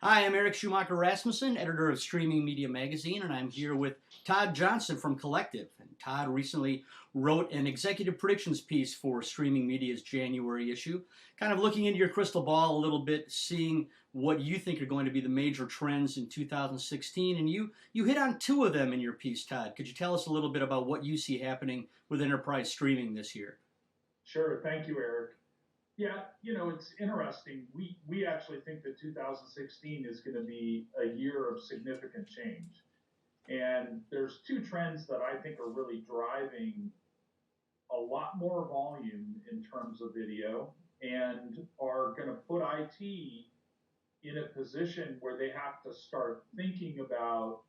Hi, I'm Eric Schumacher Rasmussen, editor of Streaming Media Magazine, and I'm here with Todd Johnson from Kollective. And Todd recently wrote an executive predictions piece for Streaming Media's January issue, kind of looking into your crystal ball a little bit, seeing what you think are going to be the major trends in 2016. And you hit on two of them in your piece, Todd. Could you tell us a little bit about what you see happening with enterprise streaming this year? Sure. Thank you, Eric. Yeah, it's interesting. We actually think that 2016 is going to be a year of significant change. And there's two trends that I think are really driving a lot more volume in terms of video and are going to put IT in a position where they have to start thinking about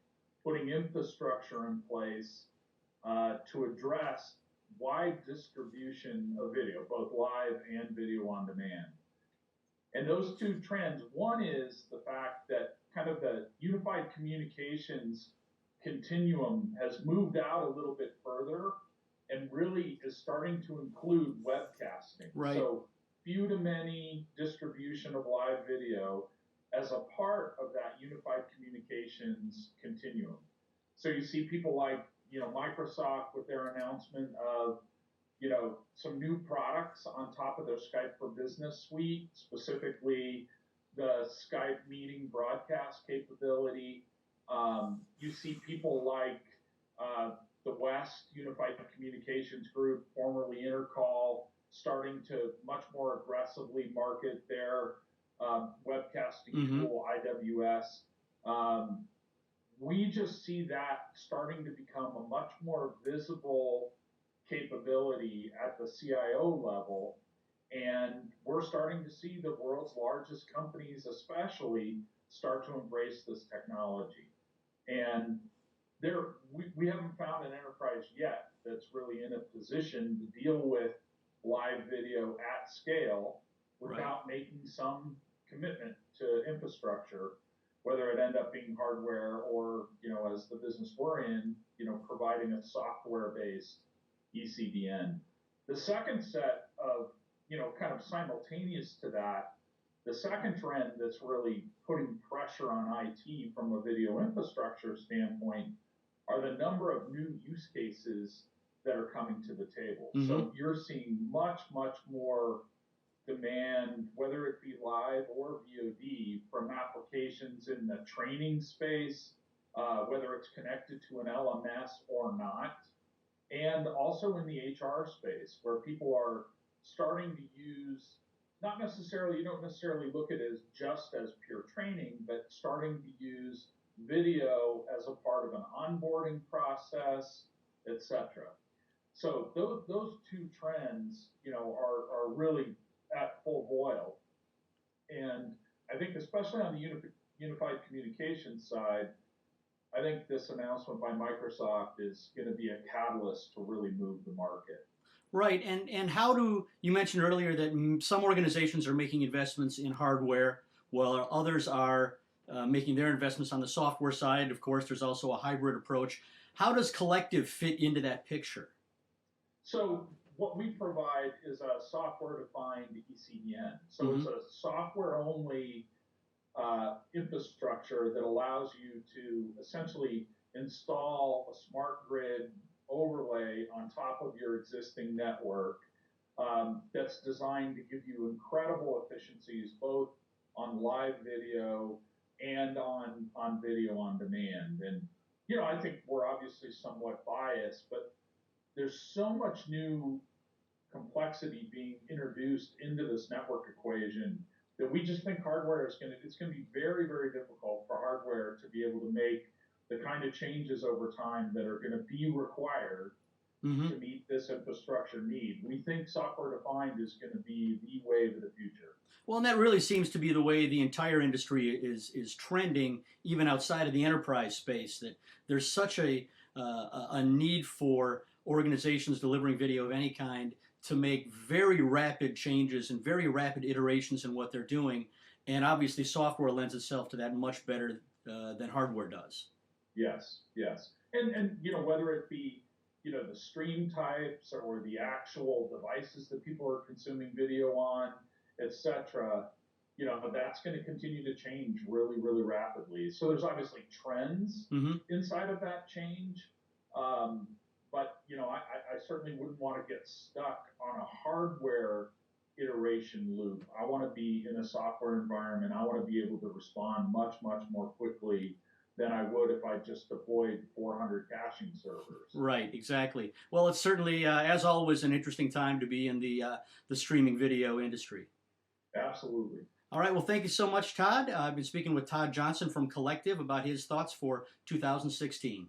putting infrastructure in place to address wide distribution of video, both live and video on demand. And those two trends, one is the fact that kind of the unified communications continuum has moved out a little bit further and really is starting to include webcasting. Right. So few to many distribution of live video as a part of that unified communications continuum. So you see people like Microsoft with their announcement of some new products on top of their Skype for Business suite, specifically the Skype meeting broadcast capability. You see people like the West Unified Communications Group, formerly Intercall, starting to much more aggressively market their webcasting tool, IWS. We just see that starting to become a much more visible capability at the CIO level. And we're starting to see the world's largest companies, especially, start to embrace this technology. And we haven't found an enterprise yet that's really in a position to deal with live video at scale without making some commitment to infrastructure, whether it end up being hardware or, as the business we're in, providing a software-based ECDN. The second set of, kind of simultaneous to that, the second trend that's really putting pressure on IT from a video infrastructure standpoint are the number of new use cases that are coming to the table. So you're seeing much, much more demand, whether it be live or VOD, from applications in the training space, whether it's connected to an LMS or not, and also in the HR space, where people are starting to use, you don't necessarily look at it as just as pure training, but starting to use video as a part of an onboarding process, etc. So those two trends, are really at full boil. And I think especially on the unified communications side, I think this announcement by Microsoft is going to be a catalyst to really move the market. Right, and how do you mentioned earlier that some organizations are making investments in hardware, while others are making their investments on the software side. Of course, there's also a hybrid approach. How does Kollective fit into that picture? So what we provide is a software-defined ECDN. So it's a software-only infrastructure that allows you to essentially install a smart grid overlay on top of your existing network that's designed to give you incredible efficiencies both on live video and on video on demand. And, I think we're obviously somewhat biased, but there's so much new complexity being introduced into this network equation that we just think hardware it's going to be very, very difficult for hardware to be able to make the kind of changes over time that are going to be required to meet this infrastructure need. We think software defined is going to be the wave of the future. Well, and that really seems to be the way the entire industry is trending, even outside of the enterprise space. That there's such a need for organizations delivering video of any kind to make very rapid changes and very rapid iterations in what they're doing, and obviously software lends itself to that much better than hardware does. Yes, and whether it be the stream types or the actual devices that people are consuming video on, etc. that's going to continue to change really, really rapidly. So there's obviously trends Mm-hmm. inside of that change. But, I certainly wouldn't want to get stuck on a hardware iteration loop. I want to be in a software environment. I want to be able to respond much, much more quickly than I would if I just deployed 400 caching servers. Right, exactly. Well, it's certainly, as always, an interesting time to be in the streaming video industry. Absolutely. All right, well, thank you so much, Todd. I've been speaking with Todd Johnson from Kollective about his thoughts for 2016.